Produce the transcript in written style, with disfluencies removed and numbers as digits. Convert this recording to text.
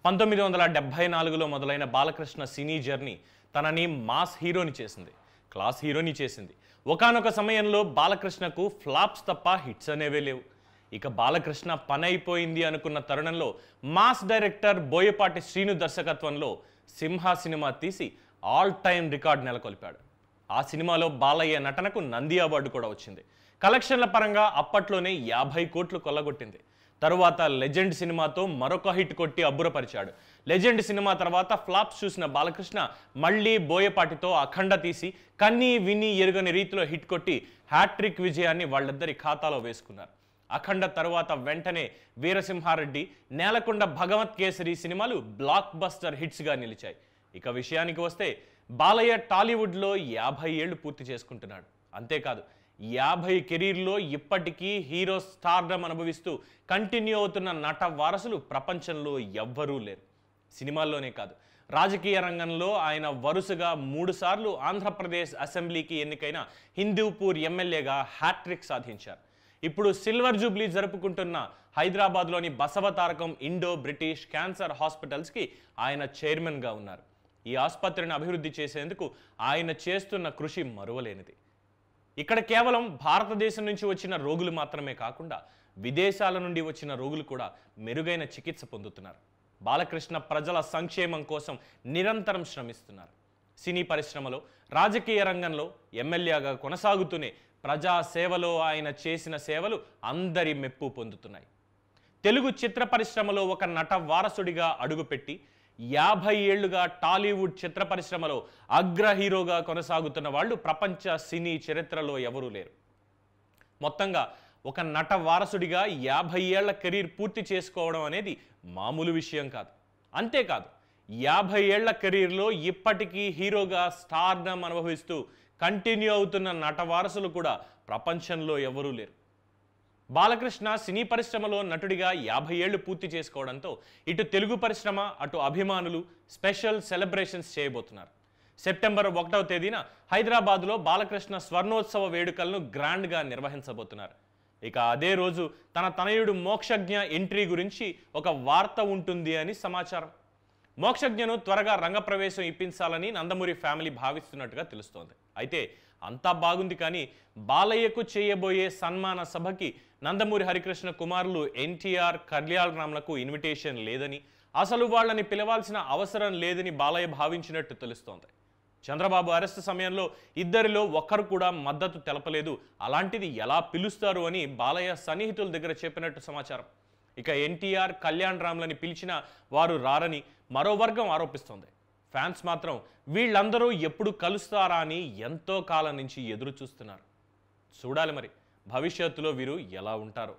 1974లో మొదలైన బాలకృష్ణ సినీ జర్నీ తనని మాస్ హీరోని చేసింది, క్లాస్ హీరోని చేసింది. ఒకానొక సమయంలో బాలకృష్ణకు ఫ్లాప్స్ తప్ప హిట్స్ అనేవే లేవు. ఇక బాలకృష్ణ పని అయిపోయింది అనుకున్న తరుణంలో మాస్ డైరెక్టర్ బోయపాటి శ్రీను దర్శకత్వంలో సింహ సినిమా తీసి ఆల్ టైమ్ రికార్డ్ నెలకొల్పాడు. ఆ సినిమాలో బాలయ్య నటనకు నంది అవార్డు కూడా వచ్చింది. కలెక్షన్ల పరంగా అప్పట్లోనే 50 కోట్లు కొల్లగొట్టింది. తరువాత లెజెండ్ సినిమాతో మరొక హిట్ కొట్టి అబ్బురపరిచాడు. లెజెండ్ సినిమా తర్వాత ఫ్లాప్స్ చూసిన బాలకృష్ణ మళ్ళీ బోయపాటితో అఖండ తీసి కన్నీ విని ఎరుగని రీతిలో హిట్ కొట్టి హ్యాట్రిక్ విజయాన్ని వాళ్ళిద్దరి ఖాతాలో వేసుకున్నారు. అఖండ తరువాత వెంటనే వీరసింహారెడ్డి, నేలకొండ భగవత్ కేసరి సినిమాలు బ్లాక్ బస్టర్ హిట్స్గా నిలిచాయి. ఇక విషయానికి వస్తే బాలయ్య టాలీవుడ్లో 50 ఏళ్లు పూర్తి చేసుకుంటున్నాడు. అంతేకాదు 50 కెరీర్లో ఇప్పటికీ హీరో స్టార్డమ్ అనుభవిస్తూ కంటిన్యూ అవుతున్న నట వారసులు ప్రపంచంలో ఎవ్వరూ లేరు. సినిమాల్లోనే కాదు, రాజకీయ రంగంలో ఆయన వరుసగా 3 సార్లు ఆంధ్రప్రదేశ్ అసెంబ్లీకి ఎన్నికైన హిందూపూర్ ఎమ్మెల్యేగా హ్యాట్రిక్ సాధించారు. ఇప్పుడు సిల్వర్ జూబ్లీ జరుపుకుంటున్న హైదరాబాద్లోని బసవతారకం ఇండో బ్రిటిష్ క్యాన్సర్ హాస్పిటల్స్కి ఆయన చైర్మన్గా ఉన్నారు. ఈ ఆసుపత్రిని అభివృద్ధి చేసేందుకు ఆయన చేస్తున్న కృషి మరువలేనిది. ఇక్కడ కేవలం భారతదేశం నుంచి వచ్చిన రోగులు మాత్రమే కాకుండా విదేశాల నుండి వచ్చిన రోగులు కూడా మెరుగైన చికిత్స పొందుతున్నారు. బాలకృష్ణ ప్రజల సంక్షేమం కోసం నిరంతరం శ్రమిస్తున్నారు. సినీ పరిశ్రమలో, రాజకీయ రంగంలో ఎమ్మెల్యేగా కొనసాగుతూనే ప్రజా సేవలో ఆయన చేసిన సేవలు అందరి మెప్పు పొందుతున్నాయి. తెలుగు చిత్ర పరిశ్రమలో ఒక నట వారసుడిగా అడుగుపెట్టి 50 ఏళ్లుగా టాలీవుడ్ చిత్ర పరిశ్రమలో అగ్ర హీరోగా కొనసాగుతున్న వాళ్ళు ప్రపంచ సినీ చరిత్రలో ఎవరూ లేరు. మొత్తంగా ఒక నట వారసుడిగా 50 ఏళ్ల కెరీర్ పూర్తి చేసుకోవడం అనేది మామూలు విషయం కాదు. అంతేకాదు 50 ఏళ్ల కెరీర్లో ఇప్పటికీ హీరోగా స్టార్డమ్ అనుభవిస్తూ కంటిన్యూ అవుతున్న నట వారసులు కూడా ప్రపంచంలో ఎవరూ లేరు. బాలకృష్ణ సినీ పరిశ్రమలో నటుడిగా 50 ఏళ్లు పూర్తి చేసుకోవడంతో ఇటు తెలుగు పరిశ్రమ, అటు అభిమానులు స్పెషల్ సెలబ్రేషన్స్ చేయబోతున్నారు. సెప్టెంబర్ 1వ తేదీన హైదరాబాద్లో బాలకృష్ణ స్వర్ణోత్సవ వేడుకలను గ్రాండ్గా నిర్వహించబోతున్నారు. ఇక అదే రోజు తన తనయుడు మోక్షజ్ఞ ఎంట్రీ గురించి ఒక వార్త ఉంటుంది అని సమాచారం. మోక్షజ్ఞను త్వరగా రంగప్రవేశం ఇప్పించాలని నందమూరి ఫ్యామిలీ భావిస్తున్నట్టుగా తెలుస్తోంది. అయితే అంతా బాగుంది, కానీ బాలయ్యకు చేయబోయే సన్మాన సభకి నందమూరి హరికృష్ణ కుమారులు ఎన్టీఆర్, కళ్యాణరామ్లకు ఇన్విటేషన్ లేదని, అసలు వాళ్ళని పిలవాల్సిన అవసరం లేదని బాలయ్య భావించినట్టు తెలుస్తోంది. చంద్రబాబు అరెస్టు సమయంలో ఇద్దరిలో ఒక్కరు కూడా మద్దతు తెలపలేదు. అలాంటిది ఎలా పిలుస్తారు అని బాలయ్య సన్నిహితుల దగ్గర చెప్పినట్టు సమాచారం. ఇక ఎన్టీఆర్, కళ్యాణరామ్లని పిలిచినా వారు రారని మరో వర్గం ఆరోపిస్తోంది. ఫ్యాన్స్ మాత్రం వీళ్ళందరూ ఎప్పుడు కలుస్తారా అని ఎంతో కాలం నుంచి ఎదురు చూస్తున్నారు. చూడాలి మరి భవిష్యత్తులో వీరు ఎలా ఉంటారో.